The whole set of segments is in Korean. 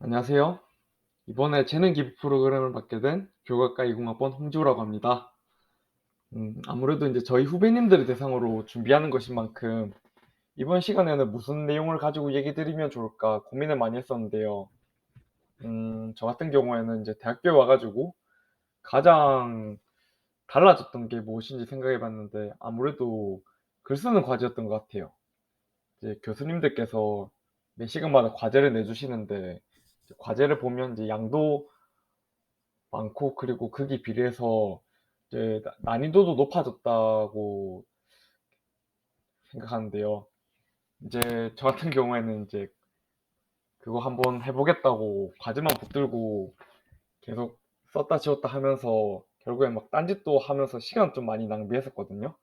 안녕하세요. 이번에 재능 기부 프로그램을 맡게 된 교과과 20학번 홍지우라고 합니다. 아무래도 이제 저희 후배님들을 대상으로 준비하는 것인 만큼 이번 시간에는 무슨 내용을 가지고 얘기 드리면 좋을까 고민을 많이 했었는데요. 저 같은 경우에는 이제 대학교에 와가지고 가장 달라졌던 게 무엇인지 생각해 봤는데 아무래도 글 쓰는 과제였던 것 같아요. 이제 교수님들께서 매 시간마다 과제를 내주시는데 이제 과제를 보면 이제 양도 많고 그리고 극이 비례해서 이제 난이도도 높아졌다고 생각하는데요. 이제 저 같은 경우에는 이제 그거 한번 해보겠다고 과제만 붙들고 계속 썼다 지웠다 하면서 결국엔 막 딴짓도 하면서 시간 좀 많이 낭비했었거든요.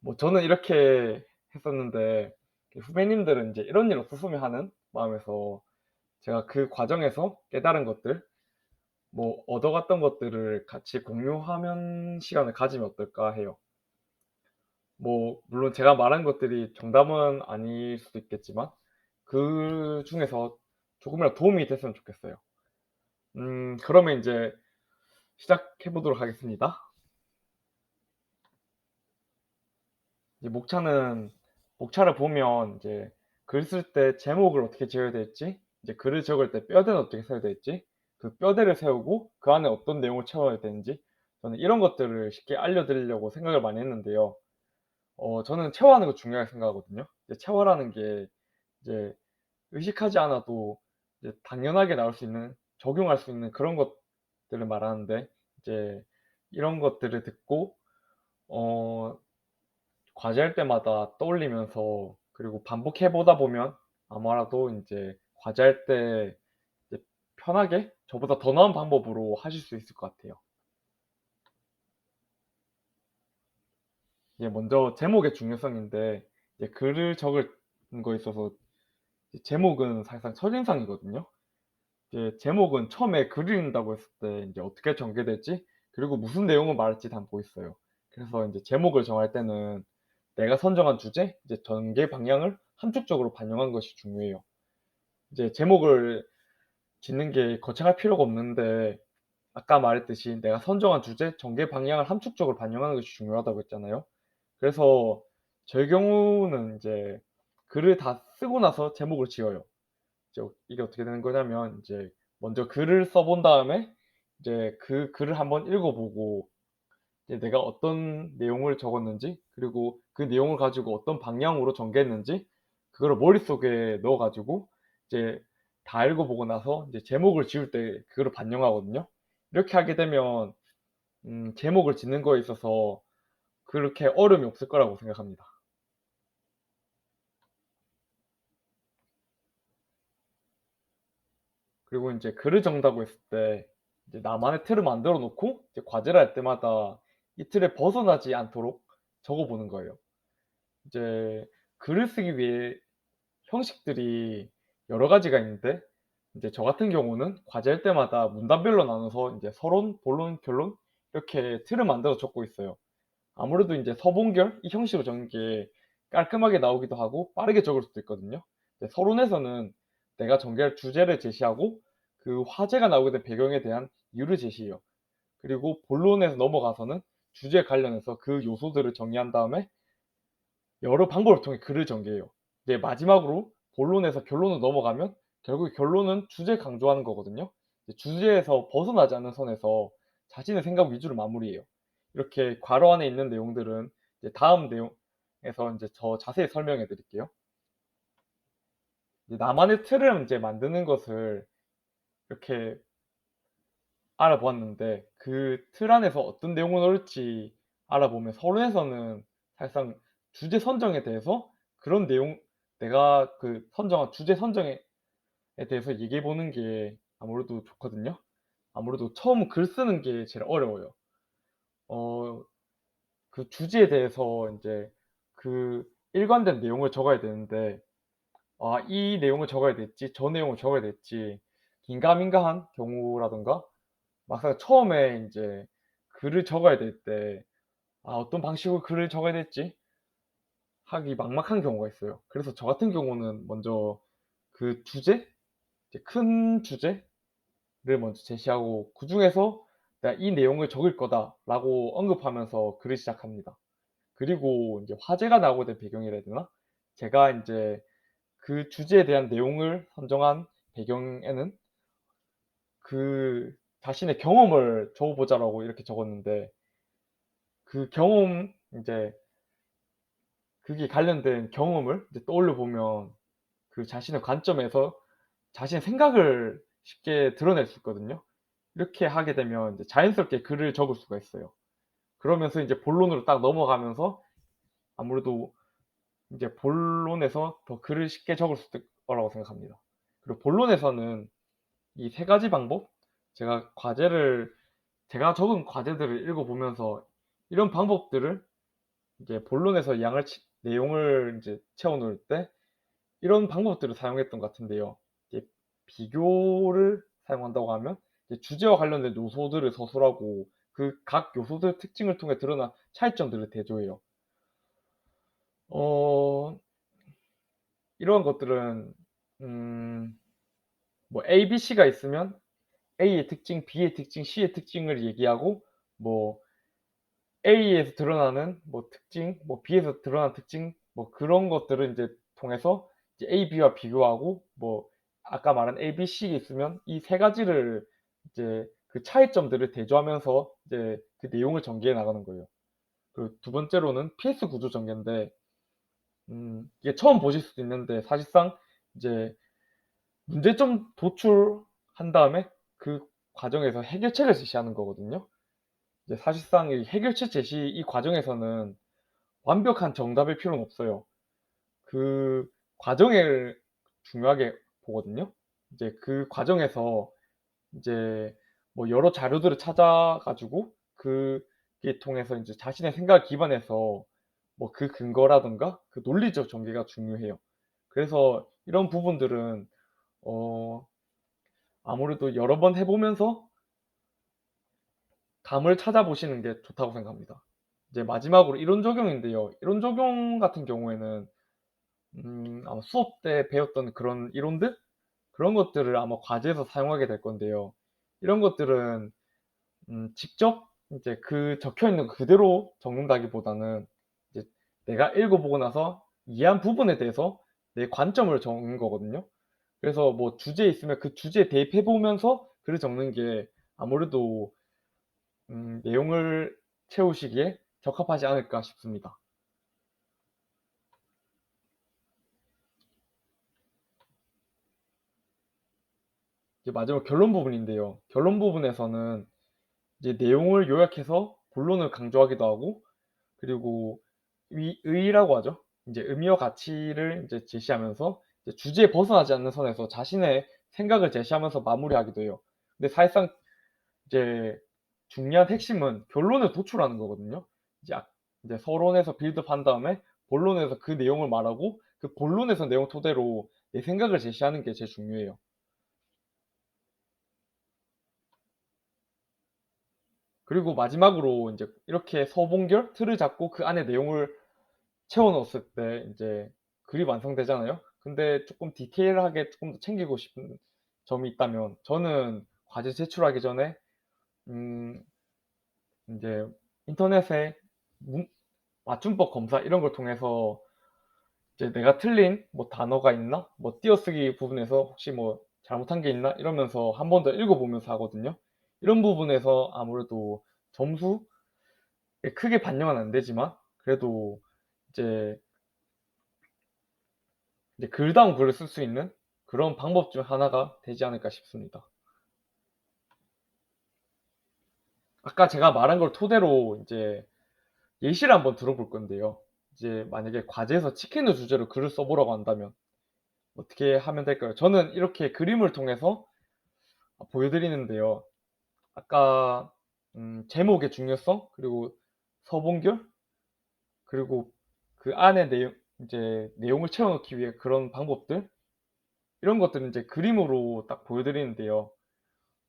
뭐 저는 이렇게 했었는데 후배님들은 이제 이런 일 없었으면 하는 마음에서 제가 그 과정에서 깨달은 것들, 뭐 얻어갔던 것들을 같이 공유하면 시간을 가지면 어떨까 해요. 뭐 물론 제가 말한 것들이 정답은 아닐 수도 있겠지만 그 중에서 조금이라도 도움이 됐으면 좋겠어요. 그러면 이제 시작해 보도록 하겠습니다. 이제 목차를 보면 이제 글 쓸 때 제목을 어떻게 지어야 될지, 이제 글을 적을 때 뼈대는 어떻게 써야 될지, 그 뼈대를 세우고 그 안에 어떤 내용을 채워야 되는지 저는 이런 것들을 쉽게 알려드리려고 생각을 많이 했는데요. 저는 체화하는 거 중요하게 생각하거든요. 이제 체화라는 게 이제 의식하지 않아도 이제 당연하게 나올 수 있는, 적용할 수 있는 그런 것들을 말하는데, 이제 이런 것들을 듣고 어, 과제할 때마다 떠올리면서 그리고 반복해 보다 보면 아마도 이제 과제할 때 이제 편하게 저보다 더 나은 방법으로 하실 수 있을 것 같아요. 이제 먼저 제목의 중요성인데, 이제 글을 적을 거에 있어서 제목은 사실상 첫인상이거든요. 이제 제목은 처음에 글을 읽는다고 했을 때 이제 어떻게 전개될지 그리고 무슨 내용을 말할지 담고 있어요. 그래서 이제 제목을 정할 때는 내가 선정한 주제, 이제 전개 방향을 함축적으로 반영한 것이 중요해요. 이제 제목을 짓는 게 거창할 필요가 없는데 아까 말했듯이 내가 선정한 주제, 전개 방향을 함축적으로 반영하는 것이 중요하다고 했잖아요. 그래서 저의 경우는 이제 글을 다 쓰고 나서 제목을 지어요. 이제 이게 어떻게 되는 거냐면 이제 먼저 글을 써본 다음에 이제 그 글을 한번 읽어보고 이제 내가 어떤 내용을 적었는지 그리고 그 내용을 가지고 어떤 방향으로 전개했는지 그거를 머릿속에 넣어가지고 이제 다 읽어보고 나서 이제 제목을 지을 때 그거를 반영하거든요. 이렇게 하게 되면 제목을 짓는 거에 있어서 그렇게 어려움이 없을 거라고 생각합니다. 그리고 이제 글을 적는다고 했을 때 이제 나만의 틀을 만들어 놓고 이제 과제를 할 때마다 이 틀에 벗어나지 않도록 적어 보는 거예요. 이제 글을 쓰기 위해 형식들이 여러 가지가 있는데 이제 저 같은 경우는 과제할 때마다 문단별로 나눠서 이제 서론, 본론, 결론 이렇게 틀을 만들어 적고 있어요. 아무래도 이제 서본결 이 형식으로 적는 게 깔끔하게 나오기도 하고 빠르게 적을 수도 있거든요. 이제 서론에서는 내가 전개할 주제를 제시하고 그 화제가 나오게 된 배경에 대한 이유를 제시해요. 그리고 본론에서 넘어가서는 주제에 관련해서 그 요소들을 정리한 다음에 여러 방법을 통해 글을 전개해요. 이제 마지막으로 본론에서 결론으로 넘어가면 결국 결론은 주제 강조하는 거거든요. 주제에서 벗어나지 않는 선에서 자신의 생각 위주로 마무리해요. 이렇게 괄호 안에 있는 내용들은 이제 다음 내용에서 이제 더 자세히 설명해 드릴게요. 이제 나만의 틀을 이제 만드는 것을 이렇게 알아보았는데 그 틀 안에서 어떤 내용을 넣을지 알아보면 서론에서는 사실상 주제 선정에 대해서 그런 내용, 내가 그 선정한 주제 선정에 대해서 얘기해 보는 게 아무래도 좋거든요. 아무래도 처음 글 쓰는 게 제일 어려워요. 어, 그 주제에 대해서 이제 그 일관된 내용을 적어야 되는데, 아, 이 내용을 적어야 됐지, 저 내용을 적어야 됐지, 긴가민가한 경우라든가 막상 처음에 이제 글을 적어야 될 때, 아, 어떤 방식으로 글을 적어야 될지 하기 막막한 경우가 있어요. 그래서 저 같은 경우는 먼저 그 주제, 이제 큰 주제를 먼저 제시하고 그중에서 '내가 이 내용을 적을 거다.'라고 언급하면서 글을 시작합니다. 그리고 인제 화제가 나오게 된 배경이라 해야 되나? 제가 인제 그 주제에 대한 내용을 선정한 배경에는 그 자신의 경험을 적어 보자라고 이렇게 적었는데 그 경험 인제 그게 관련된 경험을 이제 떠올려 보면 그 자신의 관점에서 자신의 생각을 쉽게 드러낼 수 있거든요. 이렇게 하게 되면 이제 자연스럽게 글을 적을 수가 있어요. 그러면서 이제 본론으로 딱 넘어가면서 아무래도 인제 본론에서 더 글을 쉽게 적을 수 있을 거라고 생각합니다. 그리고 본론에서는 이 세 가지 방법 제가 적은 과제들을 읽어 보면서 이런 방법들을 이제 본론에서 양을 치 내용을 인제 채워 놓을 때 이런 방법들을 사용했던 것 같은데요. 이제 비교를 사용한다고 하면 이제 주제와 관련된 요소들을 서술하고 그 각 요소들의 특징을 통해 드러난 차이점들을 대조해요. 어 이런 것들은 음 뭐 A, B, C가 있으면 A의 특징, B의 특징, C의 특징을 얘기하고 뭐 A에서 드러나는 뭐 특징, 뭐 B에서 드러나는 특징 뭐 그런 것들을 인제 통해서 이제 A, B와 비교하고 뭐 아까 말한 A, B, C 있으면 이 세 가지를 이제 그 차이점들을 대조하면서 이제 그 내용을 전개해 나가는 거예요. 그리고 두 번째로는 PS 구조 전개인데 이게 처음 보실 수도 있는데 사실상 이제 문제점 도출한 다음에 그 과정에서 해결책을 제시하는 거거든요. 이제 사실상 이 해결책 제시 이 과정에서는 완벽한 정답일 필요는 없어요. 그 과정을 중요하게 보거든요. 이제 그 과정에서 이제 뭐 여러 자료들을 찾아 가지고 그게 통해서 인제 자신의 생각을 기반해서 뭐 그 근거라든가 그 논리적 전개가 중요해요. 그래서 이런 부분들은 어 아무래도 여러 번 해 보면서 감을 찾아보시는 게 좋다고 생각합니다. 이제 마지막으로 이론 적용인데요. 이론 적용 같은 경우에는 아마 수업 때 배웠던 그런 이론들 그런 것들을 아마 과제에서 사용하게 될 건데요. 이런 것들은 직접 인제 그 적혀 있는 거 그대로 적는다기보다는 이제 내가 읽어 보고 나서 이해한 부분에 대해서 내 관점을 적는 거거든요. 그래서 뭐 주제 있으면 그 주제에 대입해 보면서 글을 적는 게 아무래도 내용을 채우시기에 적합하지 않을까 싶습니다. 이제 마지막 결론 부분인데요. 결론 부분에서는 이제 내용을 요약해서 본론을 강조하기도 하고 그리고 의의라고 하죠. 인제 의미와 가치를 인제 제시하면서 이제 주제에 벗어나지 않는 선에서 자신의 생각을 제시하면서 마무리하기도 해요. 근데 사실상 이제 중요한 핵심은 결론을 도출하는 거거든요. 이제 이제 서론에서 빌드업한 다음에 본론에서 그 내용을 말하고 그 본론에서 내용 토대로 내 생각을 제시하는 게 제일 중요해요. 그리고 마지막으로 인제 이렇게 서본결 틀을 잡고 그 안에 내용을 채워 넣었을 때 인제 글이 완성되잖아요. 근데 쪼끔 디테일하게 쪼끔 더 챙기고 싶은 점이 있다면 저는 과제 제출하기 전에 음 인제 인터넷에 문 맞춤법 검사 이런 걸 통해서 이제 '내가 틀린 뭐 단어가 있나? 뭐 띄어쓰기 부분에서 혹시 뭐 잘못한 게 있나?' 이러면서 한 번 더 읽어 보면서 하거든요. 이런 부분에서 아무래도 점수에 크게 반영은 안 되지만 그래도 이제 글다운 글을 쓸 수 있는 그런 방법 중 하나가 되지 않을까 싶습니다. 아까 제가 말한 걸 토대로 인제 예시를 한번 들어볼 건데요. 이제 만약에 과제에서 치킨을 주제로 글을 써 보라고 한다면 어떻게 하면 될까요? 저는 이렇게 그림을 통해서 보여 드리는데요. 아까 제목의 중요성 그리고 서본결 그리고 그 안에 내용 인제 내용을 채워 넣기 위해 그런 방법들 이런 것들을 인제 그림으로 딱 보여 드리는데요.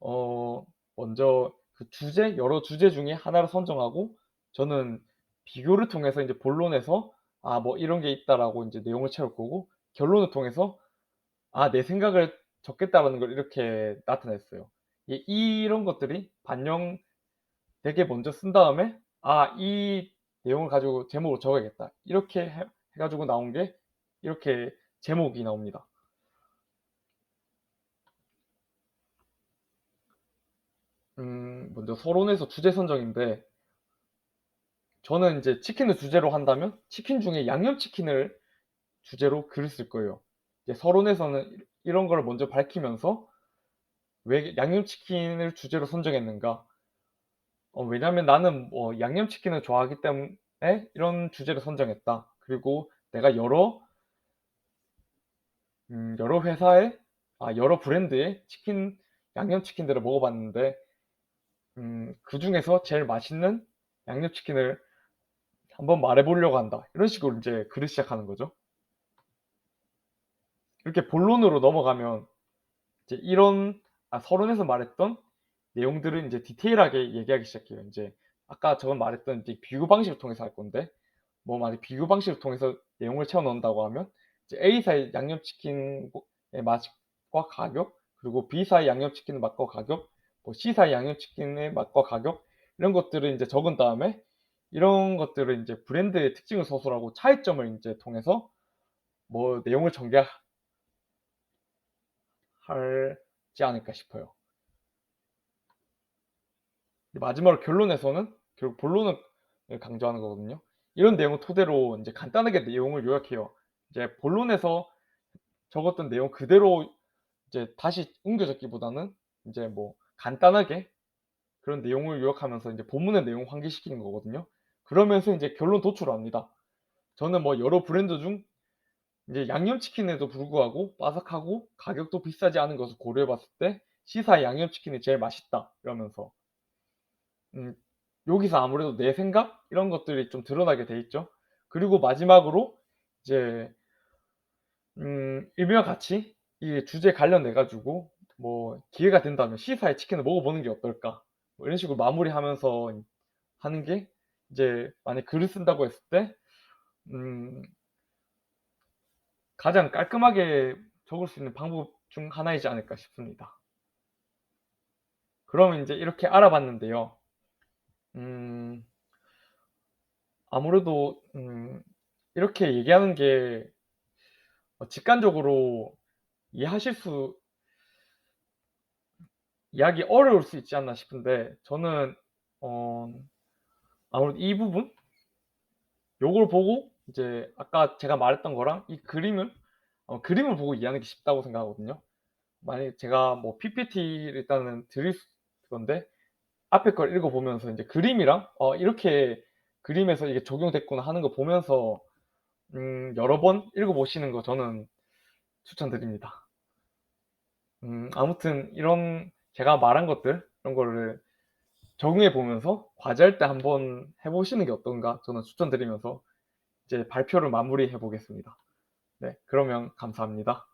어 먼저 그 주제 여러 주제 중에 하나를 선정하고 저는 비교를 통해서 인제 본론에서 '아 뭐 이런 게 있다.'라고 인제 내용을 채울 거고 결론을 통해서 '아 내 생각을 적겠다라는 걸 이렇게 나타냈어요. 이런 것들이 반영되게 먼저 쓴 다음에 '아 이 내용을 가지고 제목을 적어야겠다.' 이렇게 해 가지고 나온 게 이렇게 제목이 나옵니다. 먼저 서론에서 주제 선정인데 저는 인제 치킨을 주제로 한다면 치킨 중에 양념치킨을 주제로 글을 쓸 거예요. 이제 서론에서는 이런 거를 먼저 밝히면서 왜 양념치킨을 주제로 선정했는가. 왜냐면 나는 뭐 양념치킨을 좋아하기 때문에 이런 주제를 선정했다. 그리고 내가 여러 회사의 여러 브랜드의 치킨 양념치킨들을 먹어 봤는데 그중에서 제일 맛있는 양념치킨을 한번 말해 보려고 한다. 이런 식으로 인제 글을 시작하는 거죠. 이렇게 본론으로 넘어가면 이제 이런 서론에서 말했던 내용들을 인제 디테일하게 얘기하기 시작해요. 인제 아까 저번 말했던 이제 비교 방식을 통해서 할 건데 뭐 만약 비교 방식을 통해서 내용을 채워 넣는다고 하면 이제 A사의 양념치킨 의 맛과 가격, 그리고 B사의 양념치킨의 맛과 가격, 뭐 C사의 양념치킨의 맛과 가격 이런 것들을 인제 적은 다음에 이런 것들을 인제 브랜드의 특징을 서술하고 차이점을 인제 통해서 뭐 내용을 전개하지 않을까 싶어요. 마지막으로 결론에서는 결국 본론을 강조하는 거거든요. 이런 내용을 토대로 인제 간단하게 내용을 요약해요. 이제 본론에서 적었던 내용 그대로 이제 다시 옮겨 적기보다는 인제 뭐 간단하게 그런 내용을 요약하면서 인제 본문의 내용을 환기시키는 거거든요. 그러면서 인제 결론 도출을 합니다. 저는 뭐 여러 브랜드 중 이제 양념치킨에도 불구하고 바삭하고 가격도 비싸지 않은 것을 고려해 봤을 때 "C사의 양념치킨이 제일 맛있다." 이러면서 음 여기서 아무래도 내 생각 이런 것들이 좀 드러나게 돼 있죠. 그리고 마지막으로 이제 의미와 가치 이 주제에 관련돼 가지고 뭐 "기회가 된다면 C사의 치킨을 먹어 보는 게 어떨까?" 뭐 이런 식으로 마무리하면서 하는 게 이제 만약 글을 쓴다고 했을 때 음 가장 깔끔하게 적을 수 있는 방법 중 하나이지 않을까 싶습니다. 그러면 인제 이렇게 알아봤는데요. 음 아무래도 이렇게 얘기하는 게 직관적으로 이해하실 수 이해하기 어려울 수 있지 않나 싶은데 저는 어 아무래도 이 부분 요걸 보고 이제 아까 제가 말했던 거랑 이 그림을 보고 이해하는 게 쉽다고 생각하거든요. 만약에 제가 뭐 PPT를 일단은 드릴 건데 앞에 걸 읽어 보면서 인제 그림이랑 '이렇게 그림에서 이게 적용됐구나.' 하는 거 보면서 여러 번 읽어 보시는 거 저는 추천드립니다. 아무튼 이런 제가 말한 것들 이런 거를 적용해 보면서 과제할 때 한번 해 보시는 게 어떤가 저는 추천드리면서 이제 발표를 마무리해 보겠습니다. 네 그러면 감사합니다.